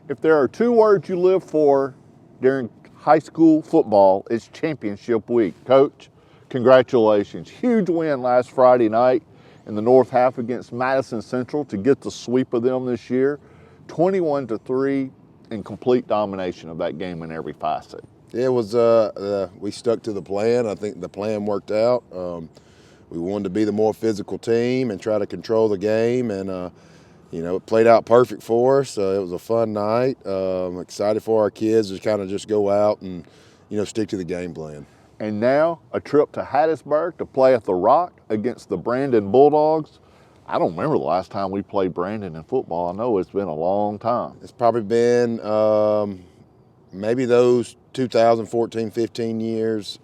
If there are two words you live for during high school football, it's championship week. Coach, congratulations. Huge win last Friday night in the North Half against Madison Central to get the sweep of them this year. 21-3 in complete domination of that game in every facet. It was, we stuck to the plan. I think the plan worked out. We wanted to be the more physical team and try to control the game, and it played out perfect for us. It was a fun night. I'm excited for our kids to kind of just go out and, stick to the game plan. And now a trip to Hattiesburg to play at the Rock against the Brandon Bulldogs. I don't remember the last time we played Brandon in football. I know it's been a long time. It's probably been maybe those 2014-15 years.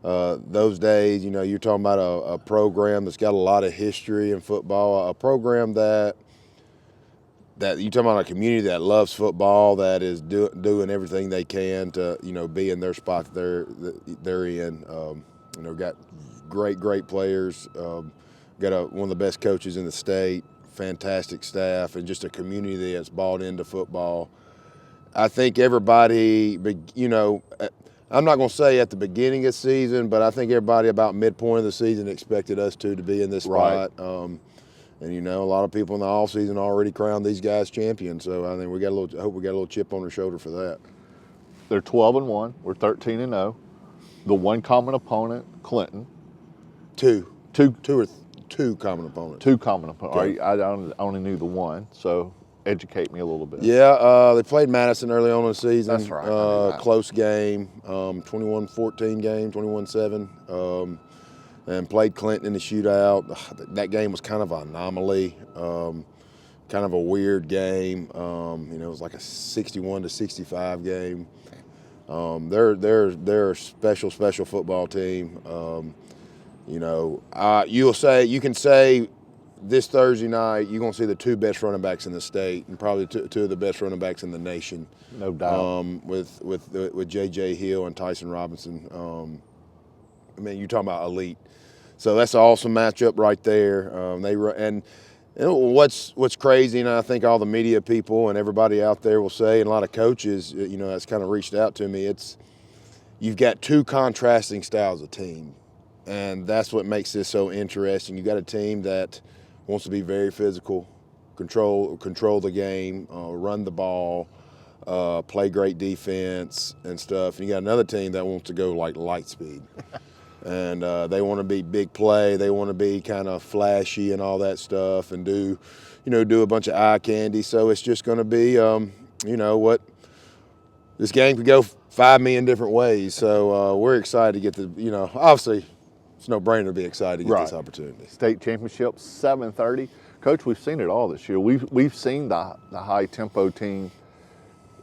Those days, you're talking about a program that's got a lot of history in football, a program that you're talking about a community that loves football, that is doing everything they can to, be in their spot that they're in. Got great players, got one of the best coaches in the state, fantastic staff, and just a community that's bought into football. I think everybody, I'm not going to say at the beginning of the season, but I think everybody about midpoint of the season expected us to be in this spot. Right. And a lot of people in the off season already crowned these guys champions. So I think I hope we got a little chip on our shoulder for that. They're 12-1. We're 13-0. The one common opponent, Clinton. Two common opponents. Two common opponents. Okay. I only knew the one, so educate me a little bit. Yeah, they played Madison early on in the season. That's right. Close game, 21-14 game, 21-7. And played Clinton in the shootout. That game was kind of an anomaly, kind of a weird game. It was like a 61-65 game. They're a special football team. You can say this Thursday night you're going to see the two best running backs in the state, and probably two of the best running backs in the nation. No doubt. With J.J. Hill and Tyson Robinson. You're talking about elite. So that's an awesome matchup right there. What's crazy, and I think all the media people and everybody out there will say, and a lot of coaches, that's kind of reached out to me. You've got two contrasting styles of team, and that's what makes this so interesting. You got a team that wants to be very physical, control the game, run the ball, play great defense and stuff. And you got another team that wants to go like light speed. And they want to be big play. They want to be kind of flashy and all that stuff, and do a bunch of eye candy. So it's just going to be, this game could go 5 million different ways. So we're excited to get obviously it's no brainer to be excited to get this opportunity. State championship, 7:30. Coach, we've seen it all this year. We've seen the high tempo team.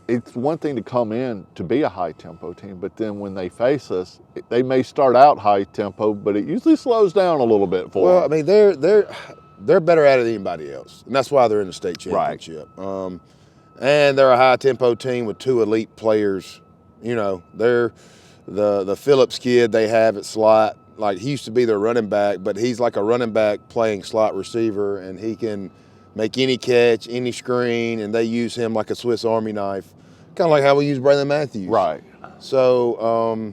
It's one thing to come in to be a high-tempo team, but then when they face us, they may start out high-tempo, but it usually slows down a little bit for them. They're better at it than anybody else, and that's why they're in the state championship. Right. And they're a high-tempo team with two elite players. They're the Phillips kid they have at slot. Like, he used to be their running back, but he's like a running back playing slot receiver, and he can make any catch, any screen, and they use him like a Swiss Army knife, kind of like how we use Braylon Matthews. Right. So,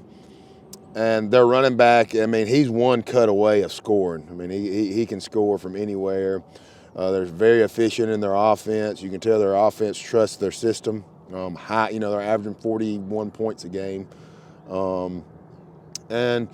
and their running back, he's one cut away of scoring. He can score from anywhere. They're very efficient in their offense. You can tell their offense trusts their system. High, they're averaging 41 points a game. And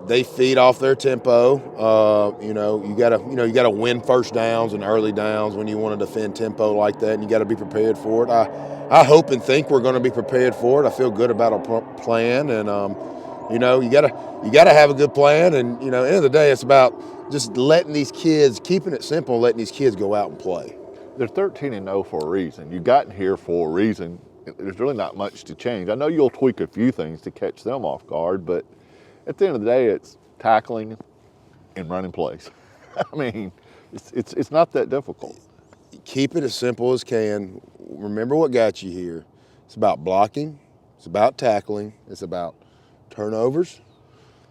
they feed off their tempo. You gotta win first downs and early downs when you want to defend tempo like that, and you got to be prepared for it. I hope and think we're going to be prepared for it. I feel good about our plan, and you gotta have a good plan. And at the end of the day, it's about just letting these kids, keeping it simple, letting these kids go out and play. They're 13-0 for a reason. You got here for a reason. There's really not much to change. I know you'll tweak a few things to catch them off guard, but at the end of the day, it's tackling and running plays. It's not that difficult. Keep it as simple as can. Remember what got you here. It's about blocking. It's about tackling. It's about turnovers.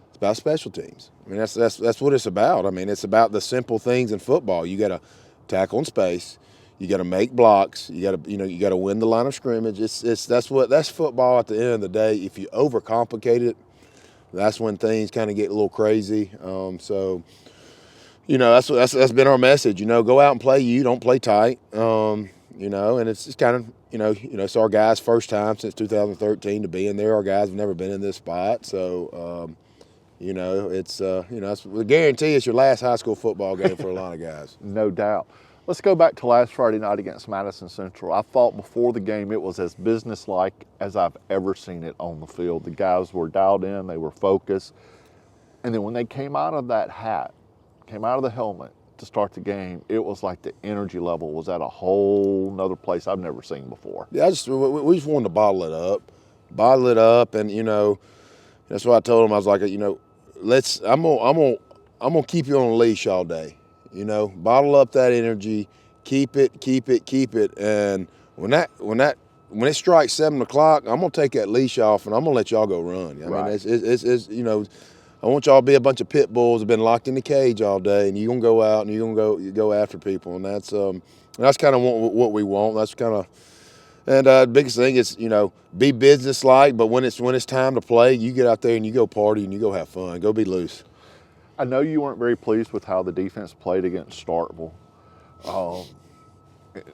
It's about special teams. That's what it's about. It's about the simple things in football. You got to tackle in space. You got to make blocks. You got to win the line of scrimmage. That's football at the end of the day. If you overcomplicate it, that's when things kind of get a little crazy. So, that's been our message. Go out and play. You don't play tight. And it's kind of it's our guys' first time since 2013 to be in there. Our guys have never been in this spot, so. I guarantee it's your last high school football game for a lot of guys. No doubt. Let's go back to last Friday night against Madison Central. I thought before the game it was as businesslike as I've ever seen it on the field. The guys were dialed in, they were focused. And then when they came out of that hat, came out of the helmet to start the game, it was like the energy level was at a whole nother place I've never seen before. Yeah, we just wanted to bottle it up, and that's what I told them. I was like, I'm gonna keep you on a leash all day. Bottle up that energy, keep it, and when it strikes 7 o'clock, I'm gonna take that leash off and I'm gonna let y'all go run. I mean, it's I want y'all to be a bunch of pit bulls that have been locked in the cage all day, and you're gonna go out and you're gonna go after people, and that's kind of what we want. That's kind of. And the biggest thing is, be businesslike, but when it's time to play, you get out there and you go party and you go have fun, go be loose. I know you weren't very pleased with how the defense played against Starkville.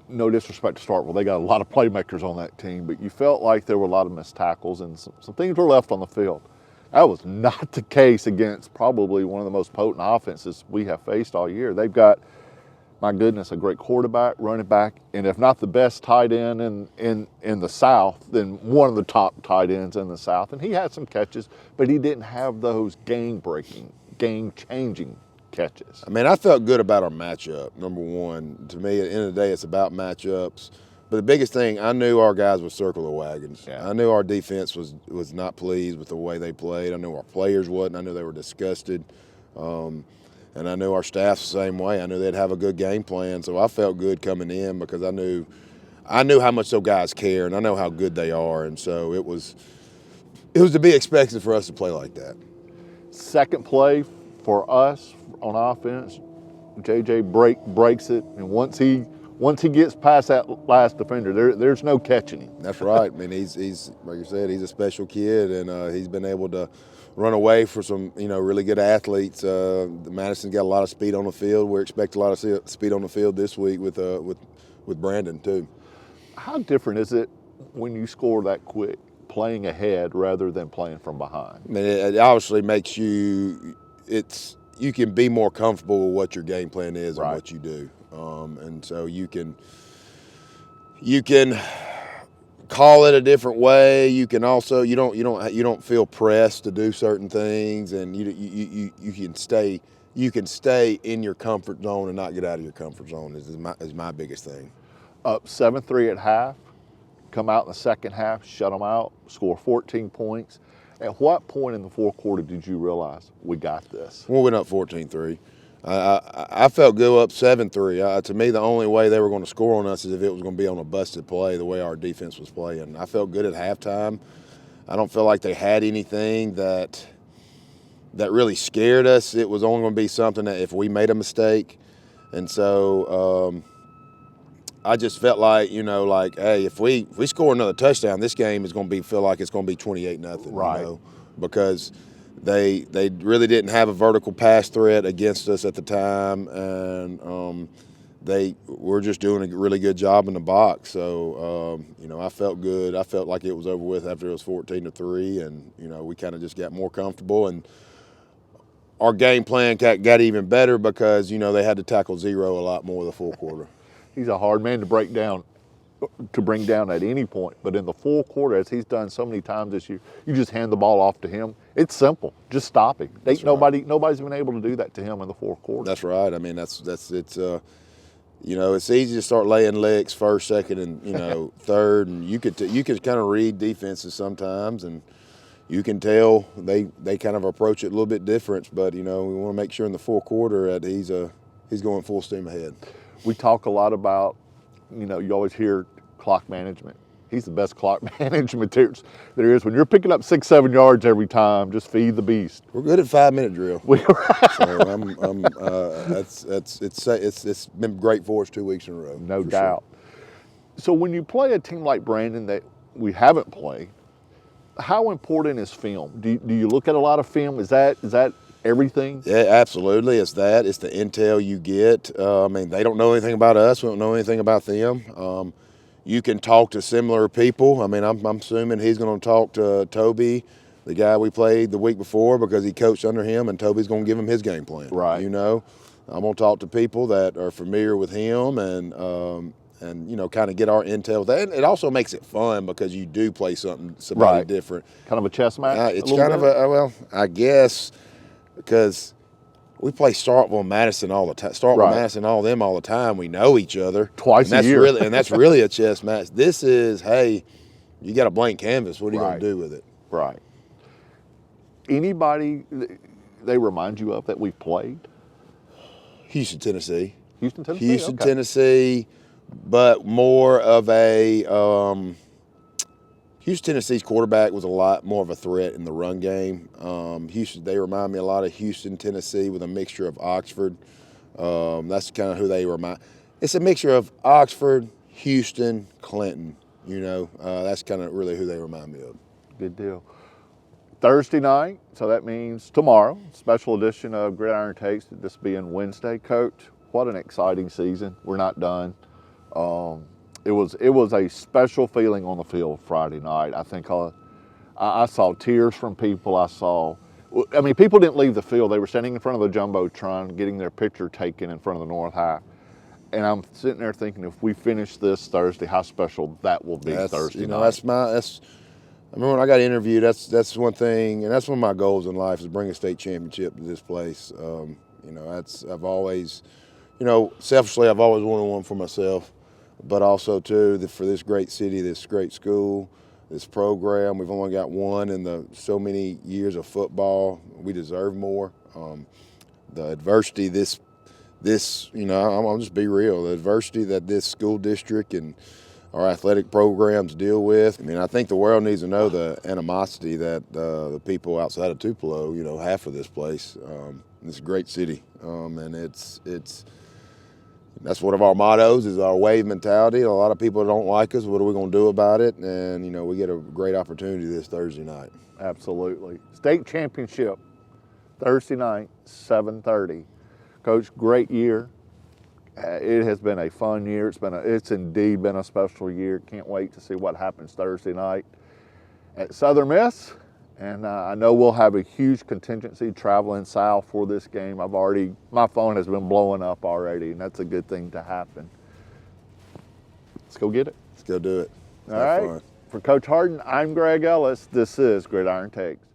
No disrespect to Starkville, they got a lot of playmakers on that team, but you felt like there were a lot of missed tackles and some things were left on the field. That was not the case against probably one of the most potent offenses we have faced all year. They've got, my goodness, a great quarterback, running back, and if not the best tight end in the South, then one of the top tight ends in the South. And he had some catches, but he didn't have those game-breaking, game-changing catches. I mean, I felt good about our matchup, number one. To me, at the end of the day, it's about matchups. But the biggest thing, I knew our guys would circle the wagons. Yeah. I knew our defense was not pleased with the way they played. I knew our players wasn't. I knew they were disgusted. And I knew our staff's the same way. I knew they'd have a good game plan. So I felt good coming in because I knew how much those guys care, and I know how good they are. And so it was to be expected for us to play like that. Second play for us on offense, JJ breaks it, and once he gets past that last defender, there's no catching him. That's right. I mean, he's like you said, he's a special kid, and he's been able to run away for some really good athletes. Madison's got a lot of speed on the field. We expect a lot of speed on the field this week with Brandon too. How different is it when you score that quick, playing ahead rather than playing from behind? I mean, it obviously makes you can be more comfortable with what your game plan is and what you do. And so you can call it a different way. You can also you don't feel pressed to do certain things, and you can stay in your comfort zone and not get out of your comfort zone is my biggest thing. Up 7-3 at half, come out in the second half, shut them out, score 14 points. At what point in the fourth quarter did you realize we got this? We went up 14-3. I felt go up 7-3. To me, the only way they were going to score on us is if it was going to be on a busted play, the way our defense was playing. I felt good at halftime. I don't feel like they had anything that really scared us. It was only going to be something that if we made a mistake. And so I just felt like, hey, if we score another touchdown, this game is going to feel like it's going to be 28-0. Right. Because they really didn't have a vertical pass threat against us at the time, and they were just doing a really good job in the box. So, I felt good. I felt like it was over with after it was 14-3, and, we kind of just got more comfortable. And our game plan got even better because, they had to tackle zero a lot more the full quarter. He's a hard man to bring down at any point. But in the full quarter, as he's done so many times this year, you just hand the ball off to him. It's simple. Just stop him. Nobody's been able to do that to him in the fourth quarter. That's right. I mean, it's easy to start laying licks first, second, and third, and you could kind of read defenses sometimes, and you can tell they kind of approach it a little bit different. But we want to make sure in the fourth quarter that he's going full steam ahead. We talk a lot about, you always hear clock management. He's the best clock management there is. When you're picking up 6, 7 yards every time, just feed the beast. We're good at 5-minute drill. So it's been great for us 2 weeks in a row. No doubt. Sure. So when you play a team like Brandon that we haven't played, how important is film? Do you look at a lot of film? Is that everything? Yeah, absolutely. It's that. It's the intel you get. I mean, they don't know anything about us. We don't know anything about them. You can talk to similar people. I mean, I'm assuming he's going to talk to Toby, the guy we played the week before, because he coached under him, and Toby's going to give him his game plan. Right. You know, I'm going to talk to people that are familiar with him and you know, kind of get our intel. And it also makes it fun because you do play somebody right. different. Kind of a chess match? It's kind of a, well, I guess, because we play Starkville, Madison all the time. Starkville, right. Madison, all them all the time. We know each other. Twice a year. And that's really a chess match. This is, hey, you got a blank canvas. What are you right. going to do with it? Right. Anybody they remind you of that we've played? Houston, Tennessee. Houston, Tennessee? Houston, okay. Tennessee, but more of a Houston, Tennessee's quarterback was a lot more of a threat in the run game. Houston, they remind me a lot of Houston, Tennessee with a mixture of Oxford. That's kind of who they remind. It's a mixture of Oxford, Houston, Clinton. You know, that's kind of really who they remind me of. Good deal. Thursday night, so that means tomorrow, special edition of Gridiron Takes, this being Wednesday. Coach, what an exciting season. We're not done. It was a special feeling on the field Friday night. I think I saw tears from people. I mean, people didn't leave the field. They were standing in front of the Jumbotron getting their picture taken in front of the North Half. And I'm sitting there thinking, if we finish this Thursday, how special that will be Thursday night. I remember when I got interviewed, that's one thing, and that's one of my goals in life is bring a state championship to this place. You know, I've always, you know, selfishly, I've always wanted one for myself, but also too for this great city, this great school, this program. We've only got one in the so many years of football. We deserve more. The adversity, this you know, I'll just be real. The adversity that this school district and our athletic programs deal with. I mean, I think the world needs to know the animosity that the people outside of Tupelo, you know, have for this place. It's a great city, and that's one of our mottos is our wave mentality. A lot of people don't like us. What are we going to do about it? And, you know, we get a great opportunity this Thursday night. Absolutely. State championship, Thursday night, 7:30. Coach, great year. It has been a fun year. It's indeed been a special year. Can't wait to see what happens Thursday night at Southern Miss. And I know we'll have a huge contingency traveling south for this game. My phone has been blowing up already, and that's a good thing to happen. Let's go get it. Let's go do it. All right. For Coach Harden, I'm Greg Ellis. This is Gridiron Takes.